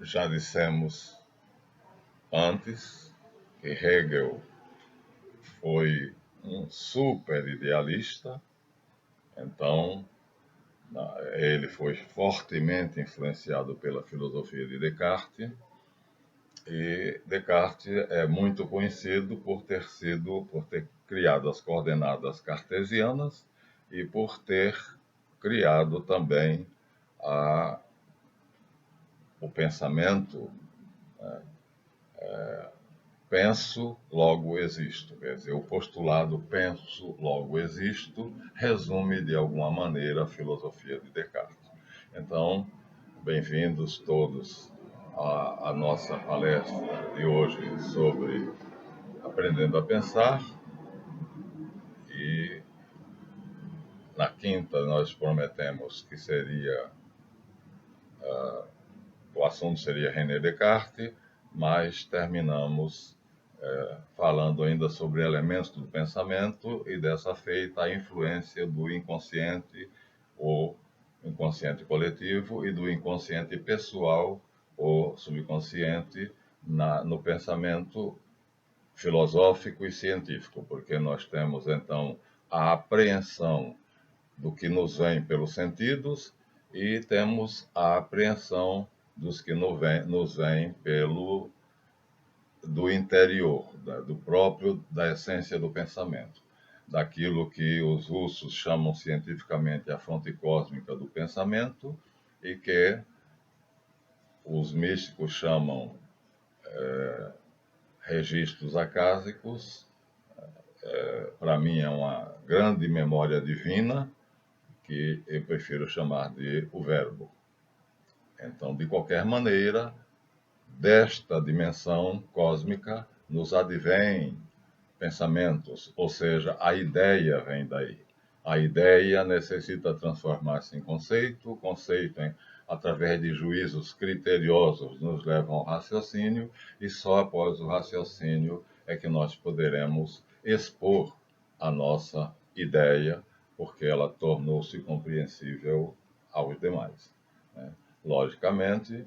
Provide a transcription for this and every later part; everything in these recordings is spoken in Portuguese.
Já dissemos antes que Hegel foi um super idealista, então ele foi fortemente influenciado pela filosofia de Descartes, e Descartes é muito conhecido por ter criado as coordenadas cartesianas e por ter criado também a, o pensamento penso, logo existo. Quer dizer, o postulado penso, logo existo resume de alguma maneira a filosofia de Descartes. Então, bem-vindos todos à nossa palestra de hoje sobre Aprendendo a Pensar. E na quinta nós prometemos que o assunto seria René Descartes, mas terminamos falando ainda sobre elementos do pensamento e dessa feita a influência do inconsciente ou inconsciente coletivo e do inconsciente pessoal ou subconsciente no pensamento filosófico e científico, porque nós temos então a apreensão do que nos vem pelos sentidos e temos a apreensão dos que nos vem pelo do interior, do próprio, da essência do pensamento, daquilo que os russos chamam cientificamente a fonte cósmica do pensamento e que os místicos chamam registros acásicos. Para mim é uma grande memória divina que eu prefiro chamar de o verbo. Então, de qualquer maneira, desta dimensão cósmica nos advém pensamentos, ou seja, a ideia vem daí. A ideia necessita transformar-se em conceito, o conceito, através de juízos criteriosos, nos leva ao raciocínio, e só após o raciocínio é que nós poderemos expor a nossa ideia, porque ela tornou-se compreensível aos demais. Né? Logicamente,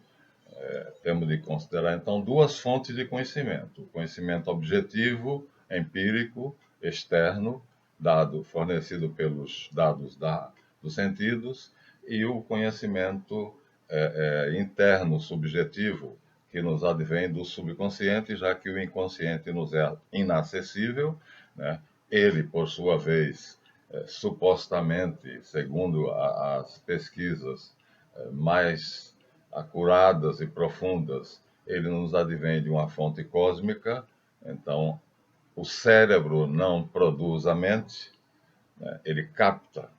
temos de considerar, então, duas fontes de conhecimento: o conhecimento objetivo, empírico, externo, fornecido pelos dados dos sentidos, e o conhecimento interno, subjetivo, que nos advém do subconsciente, já que o inconsciente nos é inacessível, né? Ele, por sua vez, supostamente, segundo as pesquisas mais acuradas e profundas, ele nos advém de uma fonte cósmica. Então, o cérebro não produz a mente, né? Ele capta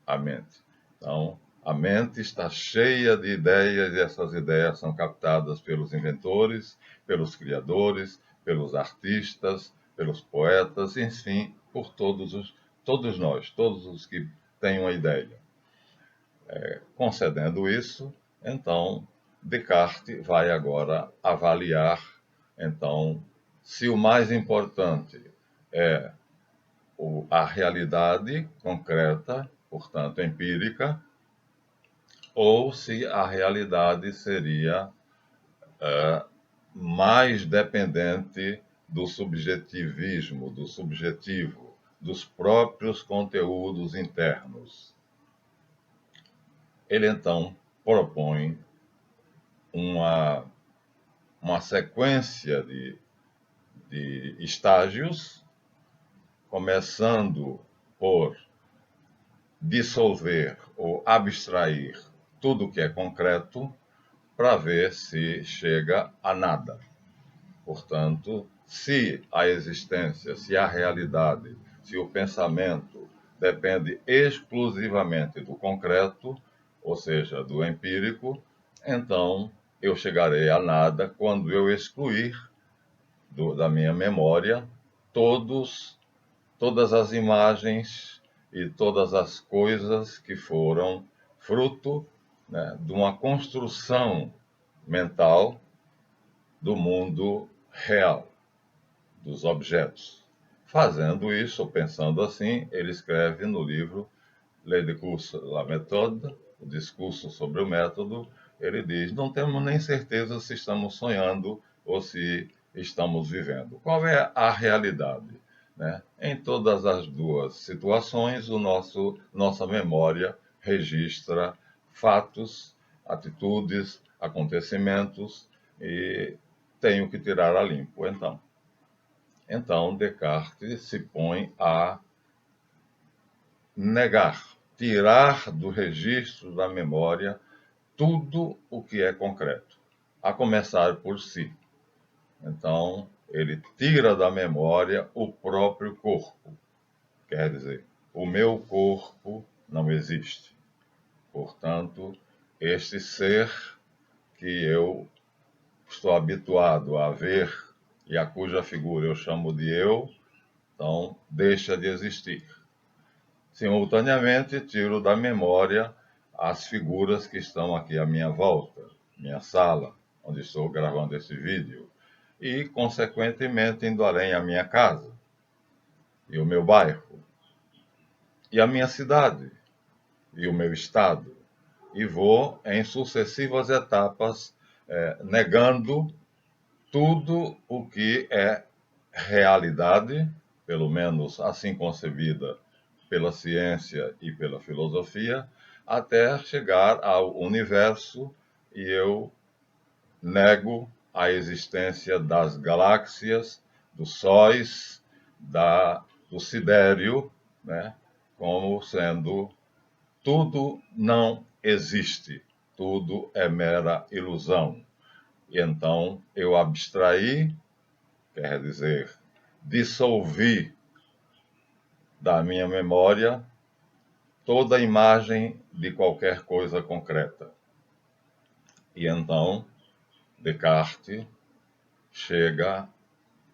a mente. Então, a mente está cheia de ideias e essas ideias são captadas pelos inventores, pelos criadores, pelos artistas, pelos poetas, enfim, por todos nós, todos os que têm uma ideia. Concedendo isso, então Descartes vai agora avaliar, então, se o mais importante é a realidade concreta, portanto empírica, ou se a realidade seria mais dependente do subjetivismo, do subjetivo, dos próprios conteúdos internos. Ele então propõe uma sequência de estágios, começando por dissolver ou abstrair tudo que é concreto, para ver se chega a nada. Portanto, se a existência, se a realidade, se o pensamento depende exclusivamente do concreto, ou seja, do empírico, então eu chegarei a nada quando eu excluir da minha memória todas as imagens e todas as coisas que foram fruto, né, de uma construção mental do mundo real, dos objetos. Fazendo isso, ou pensando assim, ele escreve no livro Le Discours, la méthode, o discurso sobre o método, ele diz: não temos nem certeza se estamos sonhando ou se estamos vivendo. Qual é a realidade? Né? Em todas as duas situações, nossa memória registra fatos, atitudes, acontecimentos e tenho que tirar a limpo. Então Descartes se põe a negar, tirar do registro da memória tudo o que é concreto, a começar por si. Então, ele tira da memória o próprio corpo. Quer dizer, o meu corpo não existe. Portanto, este ser que eu estou habituado a ver e a cuja figura eu chamo de eu, então deixa de existir. Simultaneamente, tiro da memória as figuras que estão aqui à minha volta, minha sala, onde estou gravando esse vídeo, e, consequentemente, indo além a minha casa, e o meu bairro, e a minha cidade, e o meu estado, e vou em sucessivas etapas negando tudo o que é realidade, pelo menos assim concebida pela ciência e pela filosofia, até chegar ao universo e eu nego a existência das galáxias, dos sóis, do sidério, né, como sendo tudo não existe, tudo é mera ilusão. E então eu abstraí, quer dizer, dissolvi da minha memória toda a imagem de qualquer coisa concreta. E então Descartes chega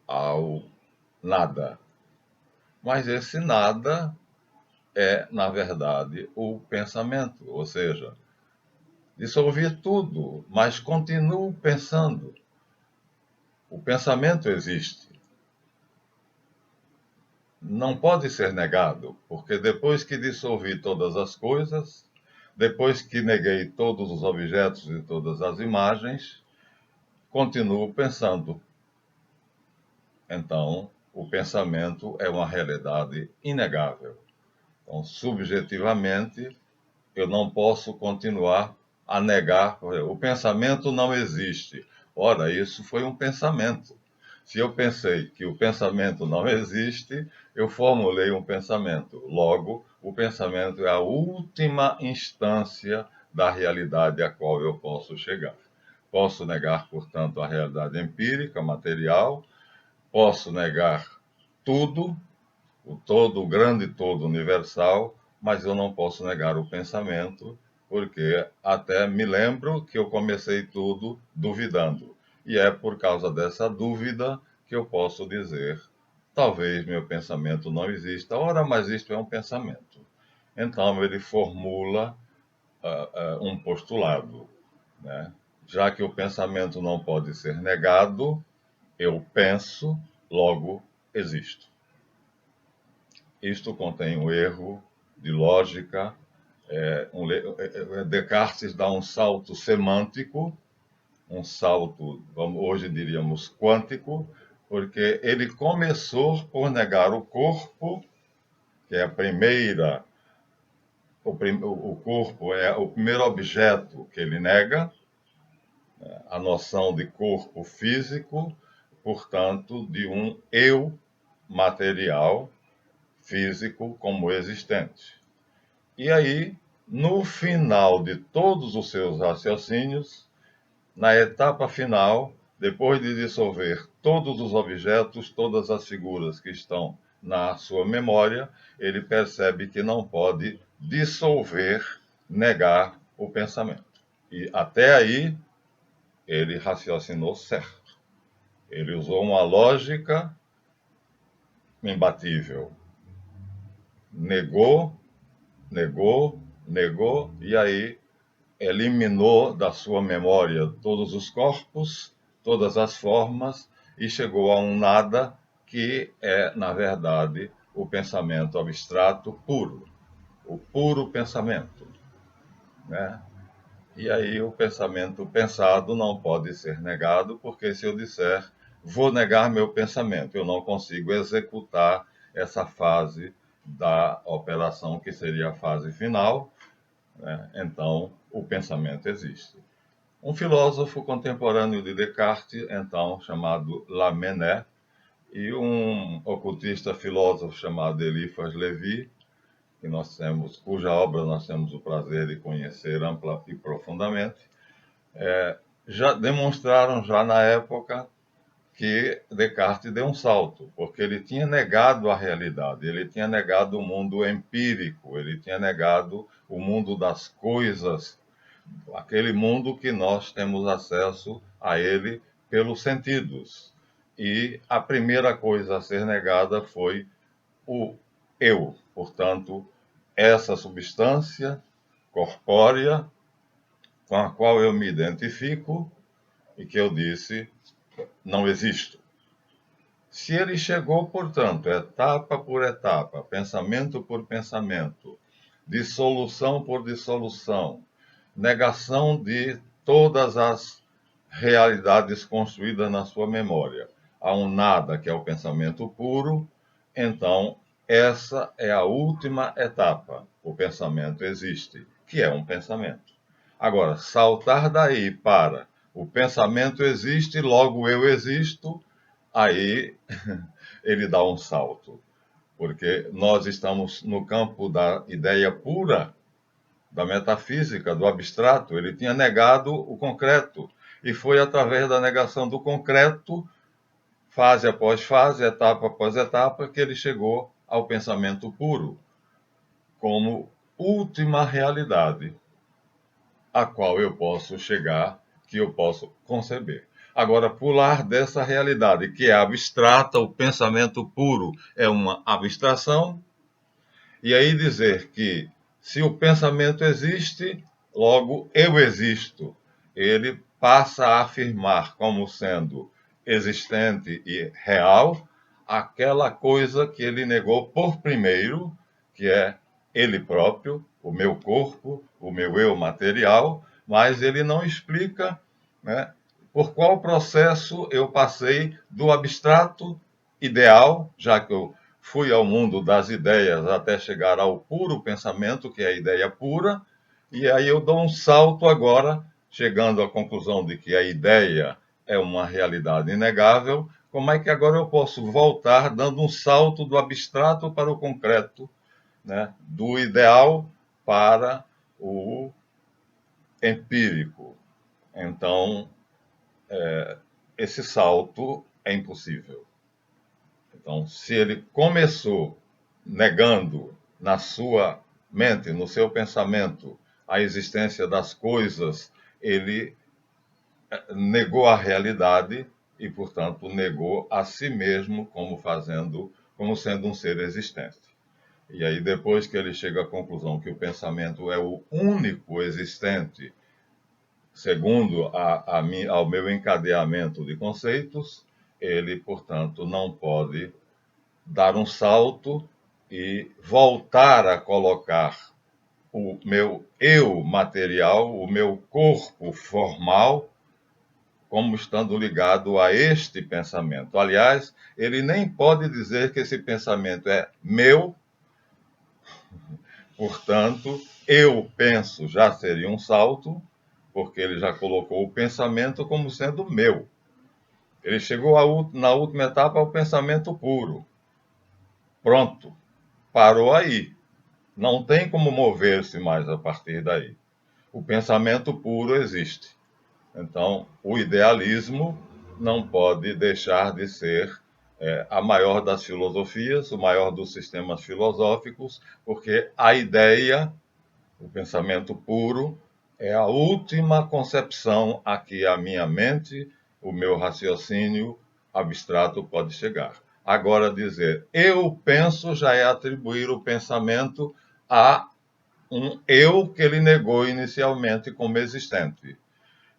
ao nada. Mas esse nada é, na verdade, o pensamento, ou seja, dissolvi tudo, mas continuo pensando. O pensamento existe. Não pode ser negado, porque depois que dissolvi todas as coisas, depois que neguei todos os objetos e todas as imagens, continuo pensando. Então, o pensamento é uma realidade inegável. Então, subjetivamente, eu não posso continuar a negar. O pensamento não existe. Ora, isso foi um pensamento. Se eu pensei que o pensamento não existe, eu formulei um pensamento. Logo, o pensamento é a última instância da realidade a qual eu posso chegar. Posso negar, portanto, a realidade empírica, material, posso negar tudo, o todo, o grande todo universal, mas eu não posso negar o pensamento, porque até me lembro que eu comecei tudo duvidando. E é por causa dessa dúvida que eu posso dizer: talvez meu pensamento não exista. Ora, mas isto é um pensamento. Então ele formula um postulado, né? Já que o pensamento não pode ser negado, eu penso, logo existo. Isto contém um erro de lógica. Descartes dá um salto semântico, um salto, hoje diríamos, quântico, porque ele começou por negar o corpo, que é a primeira. O corpo é o primeiro objeto que ele nega, a noção de corpo físico, portanto, de um eu material, físico, como existente. E aí, no final de todos os seus raciocínios, na etapa final, depois de dissolver todos os objetos, todas as figuras que estão na sua memória, ele percebe que não pode dissolver, negar o pensamento. E até aí, ele raciocinou certo. Ele usou uma lógica imbatível. Negou, negou, e aí eliminou da sua memória todos os corpos, todas as formas, e chegou a um nada que é, na verdade, o pensamento abstrato puro, o puro pensamento. né? E aí o pensamento pensado não pode ser negado, porque se eu disser, vou negar meu pensamento, eu não consigo executar essa fase da operação, que seria a fase final, né? Então, o pensamento existe. Um filósofo contemporâneo de Descartes, então, chamado Lamennais, e um ocultista filósofo chamado Eliphas Levi, que nós temos, cuja obra nós temos o prazer de conhecer ampla e profundamente, já demonstraram já na época que Descartes deu um salto, porque ele tinha negado a realidade, ele tinha negado o mundo empírico, ele tinha negado o mundo das coisas, aquele mundo que nós temos acesso a ele pelos sentidos. E a primeira coisa a ser negada foi o eu, portanto, essa substância corpórea com a qual eu me identifico e que eu disse não existo. Se ele chegou, portanto, etapa por etapa, pensamento por pensamento, dissolução por dissolução, negação de todas as realidades construídas na sua memória, a um nada, que é o pensamento puro, então essa é a última etapa. O pensamento existe, que é um pensamento. Agora, saltar daí para o pensamento existe, logo eu existo, aí ele dá um salto, porque nós estamos no campo da ideia pura, da metafísica, do abstrato. Ele tinha negado o concreto, e foi através da negação do concreto, fase após fase, etapa após etapa, que ele chegou ao pensamento puro, como última realidade a qual eu posso chegar, que eu posso conceber. Agora, pular dessa realidade que é abstrata, o pensamento puro é uma abstração, e aí dizer que se o pensamento existe, logo eu existo. Ele passa a afirmar como sendo existente e real aquela coisa que ele negou por primeiro, que é ele próprio, o meu corpo, o meu eu material, mas ele não explica, né, por qual processo eu passei do abstrato ideal, já que eu fui ao mundo das ideias até chegar ao puro pensamento, que é a ideia pura, e aí eu dou um salto agora, chegando à conclusão de que a ideia é uma realidade inegável. Como é que agora eu posso voltar dando um salto do abstrato para o concreto, né? Do ideal para o empírico? Então, esse salto é impossível. Então, se ele começou negando na sua mente, no seu pensamento, a existência das coisas, ele negou a realidade e, portanto, negou a si mesmo como sendo um ser existente. E aí, depois que ele chega à conclusão que o pensamento é o único existente, segundo ao meu encadeamento de conceitos, ele, portanto, não pode dar um salto e voltar a colocar o meu eu material, o meu corpo formal, como estando ligado a este pensamento. Aliás, ele nem pode dizer que esse pensamento é meu, portanto, eu penso já seria um salto, porque ele já colocou o pensamento como sendo meu. Ele chegou na última etapa ao pensamento puro. Pronto, parou aí. Não tem como mover-se mais a partir daí. O pensamento puro existe. Então, o idealismo não pode deixar de ser a maior das filosofias, o maior dos sistemas filosóficos, porque a ideia, o pensamento puro, é a última concepção a que a minha mente, o meu raciocínio abstrato pode chegar. Agora, dizer eu penso já é atribuir o pensamento a um eu que ele negou inicialmente como existente.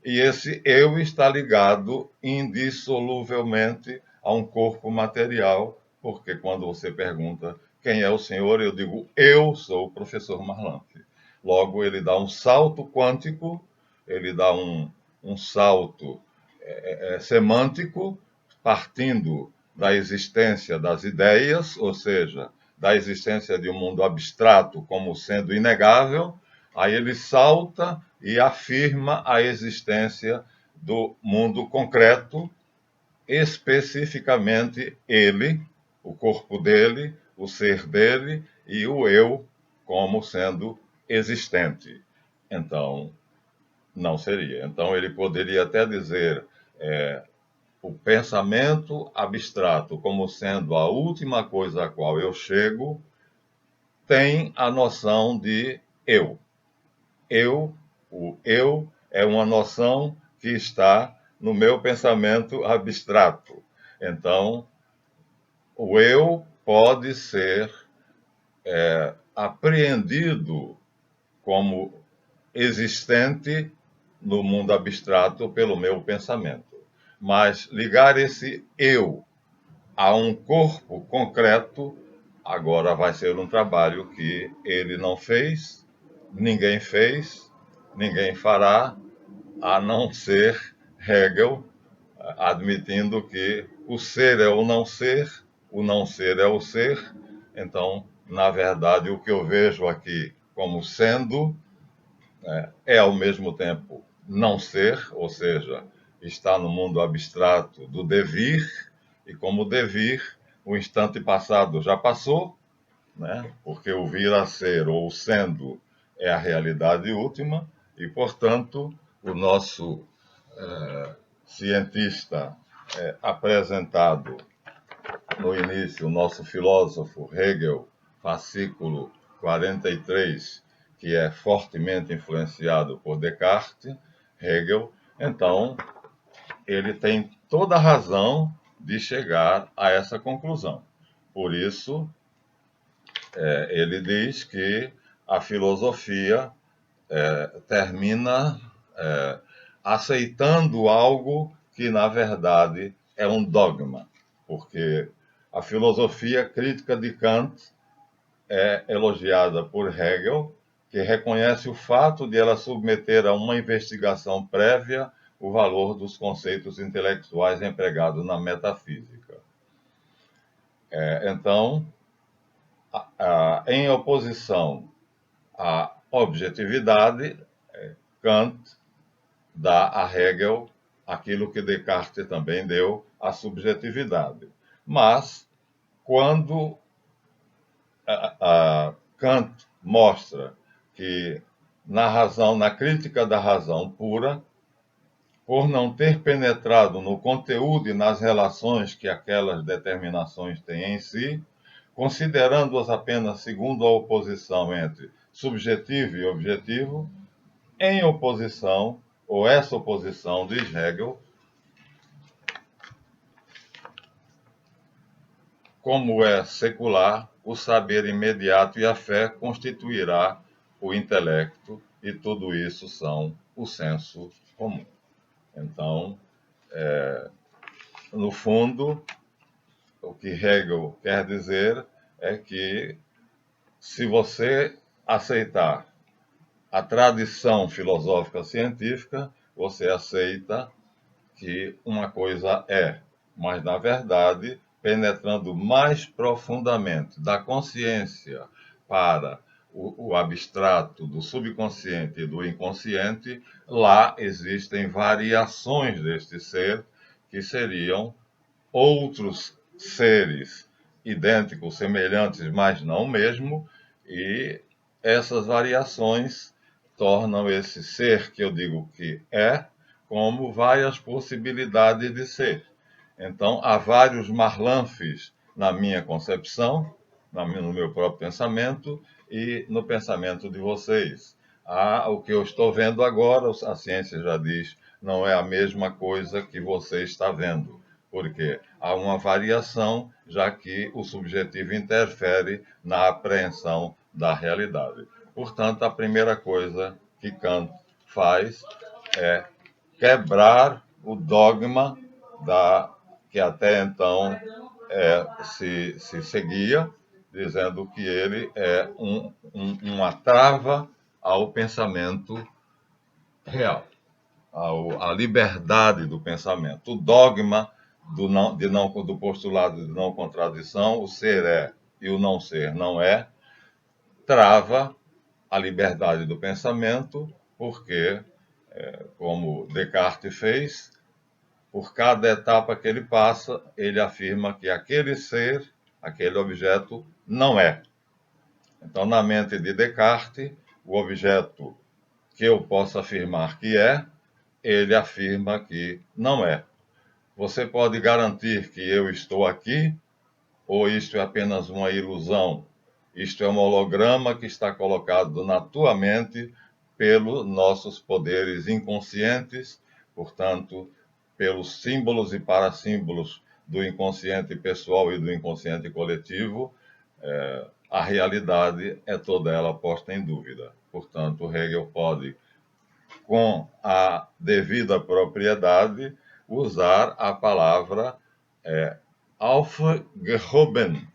E esse eu está ligado indissoluvelmente a um corpo material, porque quando você pergunta quem é o senhor, eu digo eu sou o professor Marlante. Logo, ele dá um salto quântico, ele dá um salto semântico, partindo da existência das ideias, ou seja, da existência de um mundo abstrato como sendo inegável, aí ele salta e afirma a existência do mundo concreto, especificamente ele, o corpo dele, o ser dele e o eu como sendo existente. Então, não seria. Então, ele poderia até dizer o pensamento abstrato como sendo a última coisa a qual eu chego, tem a noção de eu. O eu é uma noção que está no meu pensamento abstrato. Então, o eu pode ser apreendido como existente no mundo abstrato pelo meu pensamento. Mas ligar esse eu a um corpo concreto, agora vai ser um trabalho que ele não fez, ninguém fará, a não ser Hegel, admitindo que o ser é o não ser é o ser. Então, na verdade, o que eu vejo aqui como sendo é ao mesmo tempo não ser, ou seja, está no mundo abstrato do devir, e como devir, o instante passado já passou, né? Porque o vir a ser ou o sendo é a realidade última, e, portanto, o nosso cientista apresentado no início, o nosso filósofo Hegel, fascículo 43, que é fortemente influenciado por Descartes, Hegel, então ele tem toda a razão de chegar a essa conclusão. Por isso, ele diz que a filosofia termina aceitando algo que, na verdade, é um dogma, porque a filosofia crítica de Kant é elogiada por Hegel, que reconhece o fato de ela submeter a uma investigação prévia o valor dos conceitos intelectuais empregados na metafísica. Então, em oposição à objetividade, Kant dá a Hegel aquilo que Descartes também deu, a subjetividade. Mas, quando Kant mostra que na razão, na crítica da razão pura, por não ter penetrado no conteúdo e nas relações que aquelas determinações têm em si, considerando-as apenas segundo a oposição entre subjetivo e objetivo, em oposição, ou essa oposição, diz Hegel, como é secular, o saber imediato e a fé constituirá o intelecto, e tudo isso são o senso comum. Então, no fundo, o que Hegel quer dizer é que, se você aceitar a tradição filosófica científica, você aceita que uma coisa é, mas, na verdade, penetrando mais profundamente da consciência para o abstrato, do subconsciente e do inconsciente, lá existem variações deste ser que seriam outros seres idênticos, semelhantes, mas não o mesmo, e essas variações tornam esse ser que eu digo que é, como várias possibilidades de ser. Então, há vários Marlanfes na minha concepção, no meu próprio pensamento e no pensamento de vocês. Há o que eu estou vendo agora, a ciência já diz, não é a mesma coisa que você está vendo, porque há uma variação, já que o subjetivo interfere na apreensão da realidade. Portanto, a primeira coisa que Kant faz é quebrar o dogma que até então se seguia, dizendo que ele é uma trava ao pensamento real, à liberdade do pensamento. O dogma do postulado de não contradição, o ser é e o não ser não é, trava a liberdade do pensamento, porque, como Descartes fez, por cada etapa que ele passa, ele afirma que aquele ser, aquele objeto, não é. Então, na mente de Descartes, o objeto que eu posso afirmar que é, ele afirma que não é. Você pode garantir que eu estou aqui, ou isto é apenas uma ilusão? Isto é um holograma que está colocado na tua mente pelos nossos poderes inconscientes, portanto, pelos símbolos e parassímbolos do inconsciente pessoal e do inconsciente coletivo. A realidade é toda ela posta em dúvida. Portanto, Hegel pode, com a devida propriedade, usar a palavra aufgehoben,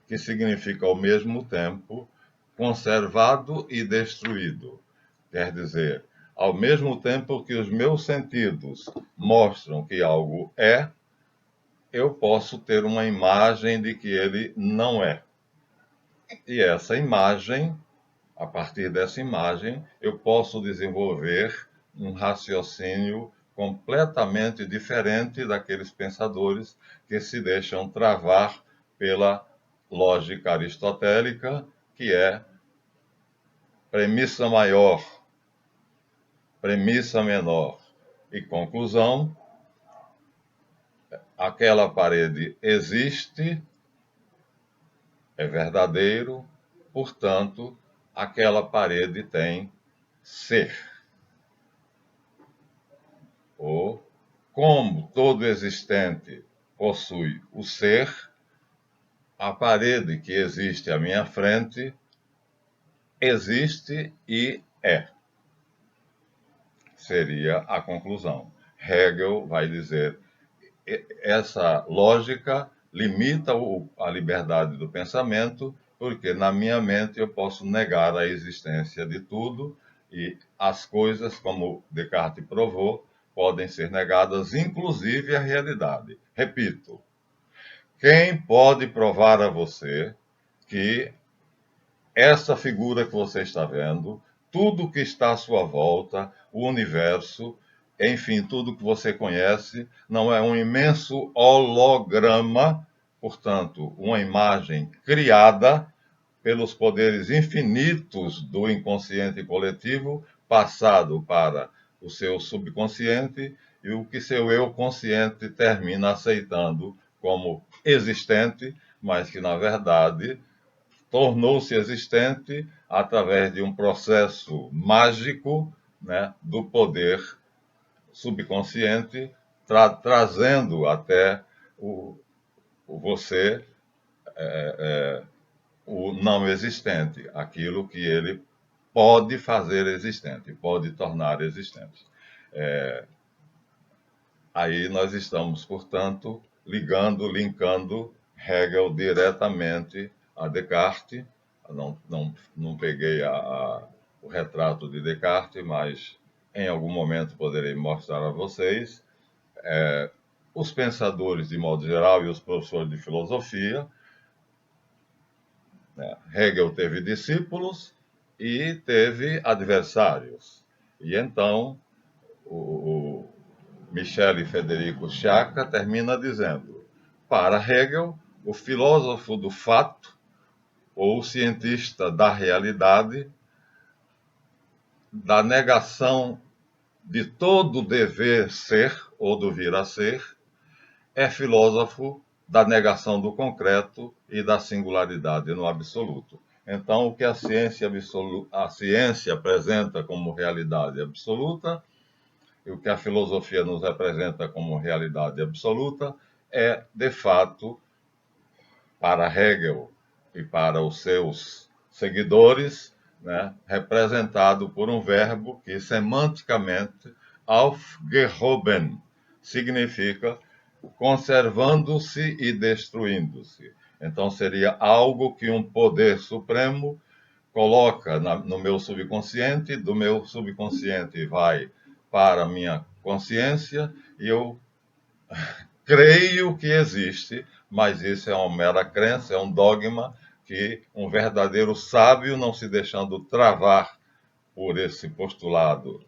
que significa ao mesmo tempo conservado e destruído. Quer dizer, ao mesmo tempo que os meus sentidos mostram que algo é, eu posso ter uma imagem de que ele não é. E essa imagem, a partir dessa imagem, eu posso desenvolver um raciocínio completamente diferente daqueles pensadores que se deixam travar pela lógica aristotélica, que é premissa maior, premissa menor e conclusão. Aquela parede existe, é verdadeiro, portanto, aquela parede tem ser. Ou, como todo existente possui o ser, a parede que existe à minha frente existe e é. Seria a conclusão. Hegel vai dizer, essa lógica limita a liberdade do pensamento, porque na minha mente eu posso negar a existência de tudo e as coisas, como Descartes provou, podem ser negadas, inclusive a realidade. Repito, quem pode provar a você que essa figura que você está vendo, tudo que está à sua volta, o universo, enfim, tudo que você conhece, não é um imenso holograma, portanto, uma imagem criada pelos poderes infinitos do inconsciente coletivo, passado para o seu subconsciente, e o que seu eu consciente termina aceitando como existente, mas que, na verdade, tornou-se existente através de um processo mágico, né, do poder subconsciente, trazendo até você o não existente, aquilo que ele pode fazer existente, pode tornar existente. Aí nós estamos, portanto, linkando Hegel diretamente a Descartes. Não peguei o retrato de Descartes, mas em algum momento poderei mostrar a vocês. Os pensadores, de modo geral, e os professores de filosofia, né? Hegel teve discípulos e teve adversários. E então, o Michel e Federico Sciacca termina dizendo: para Hegel, o filósofo do fato, ou o cientista da realidade, da negação de todo dever ser ou do vir a ser, é filósofo da negação do concreto e da singularidade no absoluto. Então, o que a ciência apresenta como realidade absoluta, e o que a filosofia nos apresenta como realidade absoluta, é, de fato, para Hegel e para os seus seguidores, né, representado por um verbo que, semanticamente, aufgehoben, significa conservando-se e destruindo-se. Então, seria algo que um poder supremo coloca no meu subconsciente, do meu subconsciente vai para a minha consciência e eu creio que existe, mas isso é uma mera crença, é um dogma que um verdadeiro sábio, não se deixando travar por esse postulado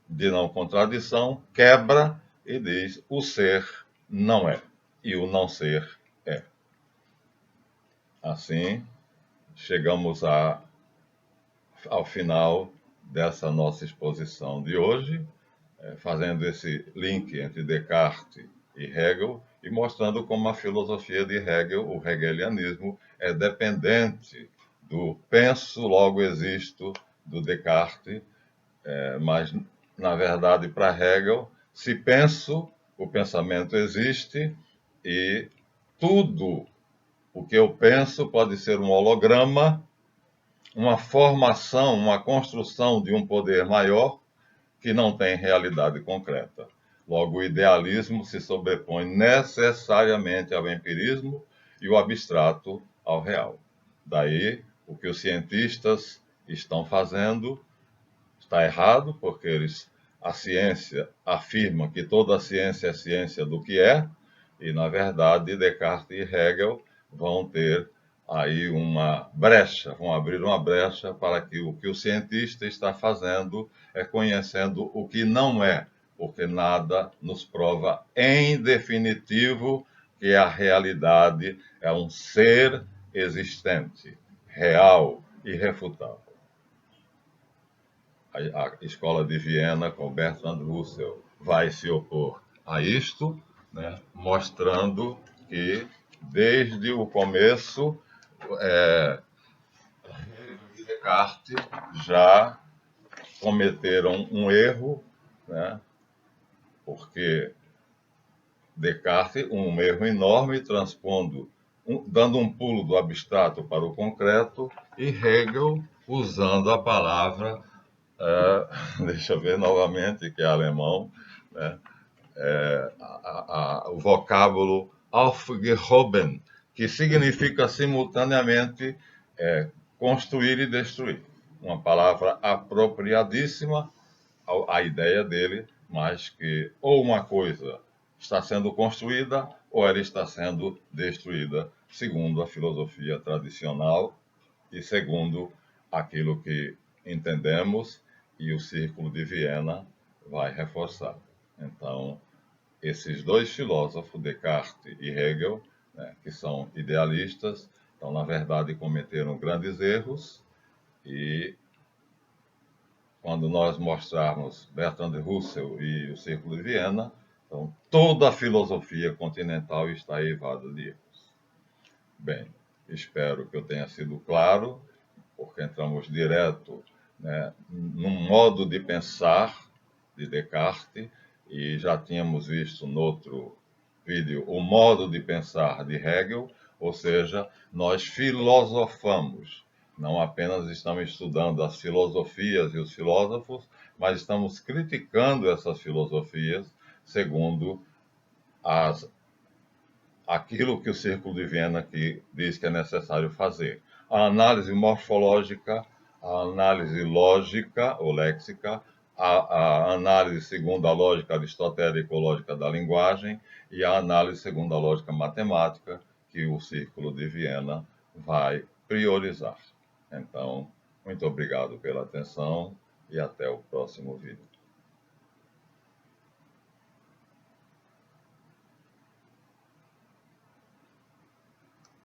de não contradição, quebra e diz: o ser não é, e o não ser é. Assim, chegamos ao final dessa nossa exposição de hoje, fazendo esse link entre Descartes e Hegel e mostrando como a filosofia de Hegel, o hegelianismo, é dependente do penso, logo existo, do Descartes, mas, na verdade, para Hegel, se penso, o pensamento existe e tudo o que eu penso pode ser um holograma, uma formação, uma construção de um poder maior que não tem realidade concreta. Logo, o idealismo se sobrepõe necessariamente ao empirismo e o abstrato ao real. Daí, o que os cientistas estão fazendo está errado, porque a ciência afirma que toda a ciência é ciência do que é, e, na verdade, Descartes e Hegel vão ter aí uma brecha, vão abrir uma brecha para que o cientista está fazendo é conhecendo o que não é, porque nada nos prova em definitivo que a realidade é um ser existente, real, irrefutável. A Escola de Viena, com Bertrand Russell, vai se opor a isto, né, mostrando que, desde o começo, Descartes já cometeram um erro, né, porque Descartes, um erro enorme, transpondo, dando um pulo do abstrato para o concreto, e Hegel usando a palavra, deixa eu ver novamente, que é alemão, né, o vocábulo aufgehoben, que significa simultaneamente construir e destruir. Uma palavra apropriadíssima à ideia dele, mas que ou uma coisa está sendo construída ou ela está sendo destruída, segundo a filosofia tradicional e segundo aquilo que entendemos e o Círculo de Viena vai reforçar. Então, esses dois filósofos, Descartes e Hegel, né, que são idealistas, então, na verdade, cometeram grandes erros e quando nós mostrarmos Bertrand Russell e o Círculo de Viena, então, toda a filosofia continental está eivada de erros. Bem, espero que eu tenha sido claro, porque entramos direto, né, num modo de pensar de Descartes, e já tínhamos visto no outro vídeo o modo de pensar de Hegel, ou seja, nós filosofamos. Não apenas estamos estudando as filosofias e os filósofos, mas estamos criticando essas filosofias segundo aquilo que o Círculo de Viena que diz que é necessário fazer. A análise morfológica, a análise lógica ou léxica, a análise segundo a lógica aristotélica ou lógica da linguagem e a análise segundo a lógica matemática que o Círculo de Viena vai priorizar. Então, muito obrigado pela atenção e até o próximo vídeo.